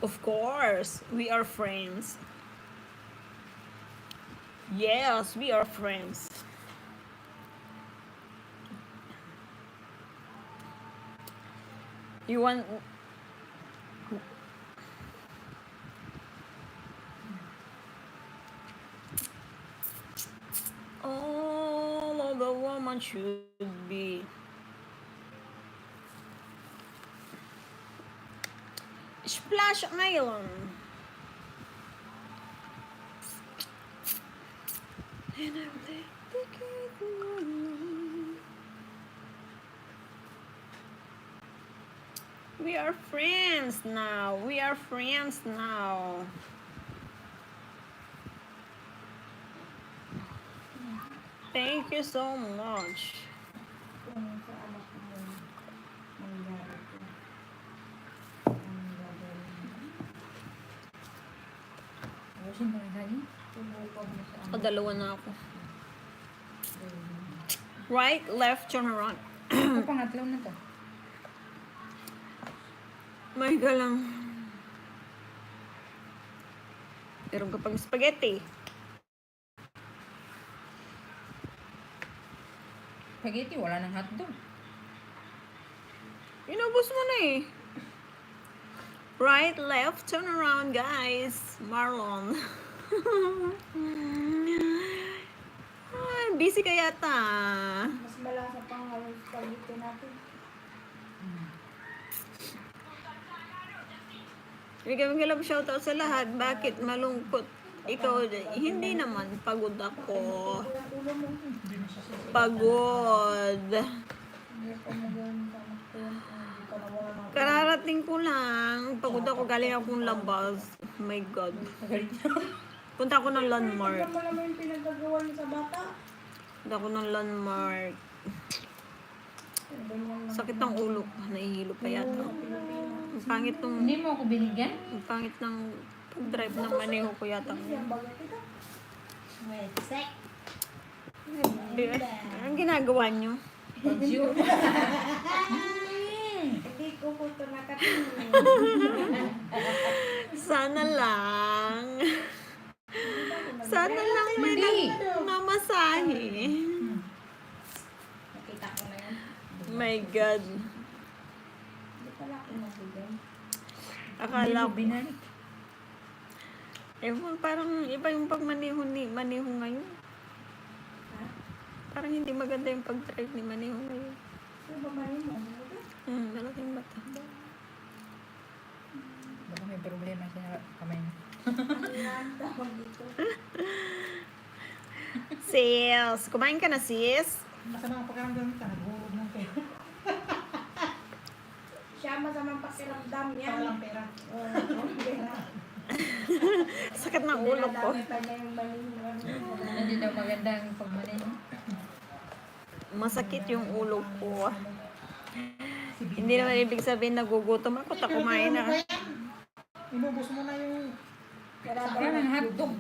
Of course, we are friends. Yes, we are friends. You want... All of the woman should be... Splash Island. We are friends now. We are friends now. Thank you so much. Dalawa na ako. Right, left, turn around. Ito pangatlo na to. May galang. Meron ka pang spaghetti. Spaghetti, wala nang hotdog. Inubos mo na eh. Right, left, turn around, guys. Marlon. Busy ka yata. Mas malasa pang spaghetti natin. Bigyan mo shoutout sa lahat. Bakit malungkot? Ikaw, hindi naman. Pagod ako. Pagod. Kararating ko lang. Pagod ako. Galing akong labas. Oh my God. Punta ako ng landmark. Tignan mo naman yung pinagagawa niyo sa bata. Punta ako ng landmark. Sakit ng ulo. Nahihilo pa yata. Ang pangit nung... Hindi mo ako binigyan? Ang pangit ng pag-drive ng maneho ko yata. Wait, sec. Ang ginagawa nyo? Pag-sure. Hindi ko po ito nakatingin. Sana lang. Sana lang may namasahe. Nakita ko na yan. My God. Hindi pala ako nabigay. Akala ko. binalik. Ewan, parang iba yung pagmaneho ni Maneho ngayon. Ha? Parang hindi maganda yung pag-drive ni Maneho ngayon. Ano ba mali mo? Malaking bata. Baka may problema sa kamay niya. Ano nga ang tawag dito? Sis, kumain ka na, sis? Masama ang pakiramdam ka, naghurog ng pera. Siya masamang pakiramdam yan. Walang pera. Pera. Sakit ng ulo ko. Dinadami pa niya yung maling. Hindi daw maganda ang pagmanin. Masakit yung ulo ko. Hindi naman ibig sabihin nagugutom ako. Kumain na. Inubos mo na yung... Wala nang hotdog.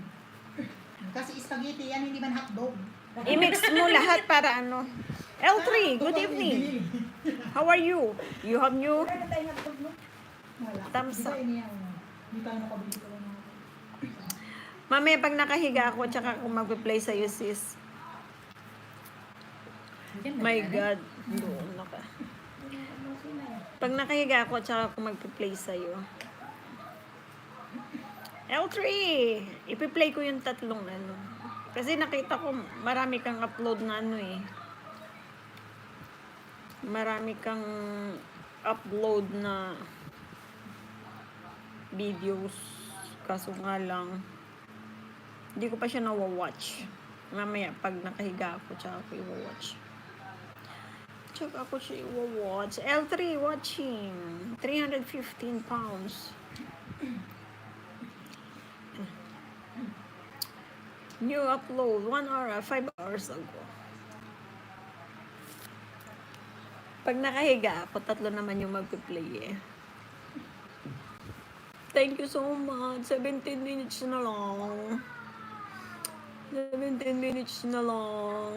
Kasi spaghetti yan, hindi man hotdog. I-mix mo lahat para ano. L3, good evening. How are you? You have new Wala na tayong hotdog, no? Wala. thumbs up. Hindi tayo nakabili ko lang. Mamaya pag nakahiga ako, tsaka ako mag-play sa'yo, sis. My God. Doon na ka. Pag nakahiga ako, tsaka ako mag-play sa'yo. L3! Ipi-play ko yung tatlong ano. Kasi nakita ko marami kang upload na ano eh. Marami kang upload na videos. Kaso nga lang, hindi ko pa siya nawa-watch. Mamaya, pag nakahiga ako, tsaka ako i-watch. Tsaka ako siya i-watch. L3 watching. 315 pounds. New upload 1 hour, 5 hours ago. Pag nakahiga ako, tatlo naman yung mag-play eh. Thank you so much. 17 minutes na lang. 17 minutes na lang.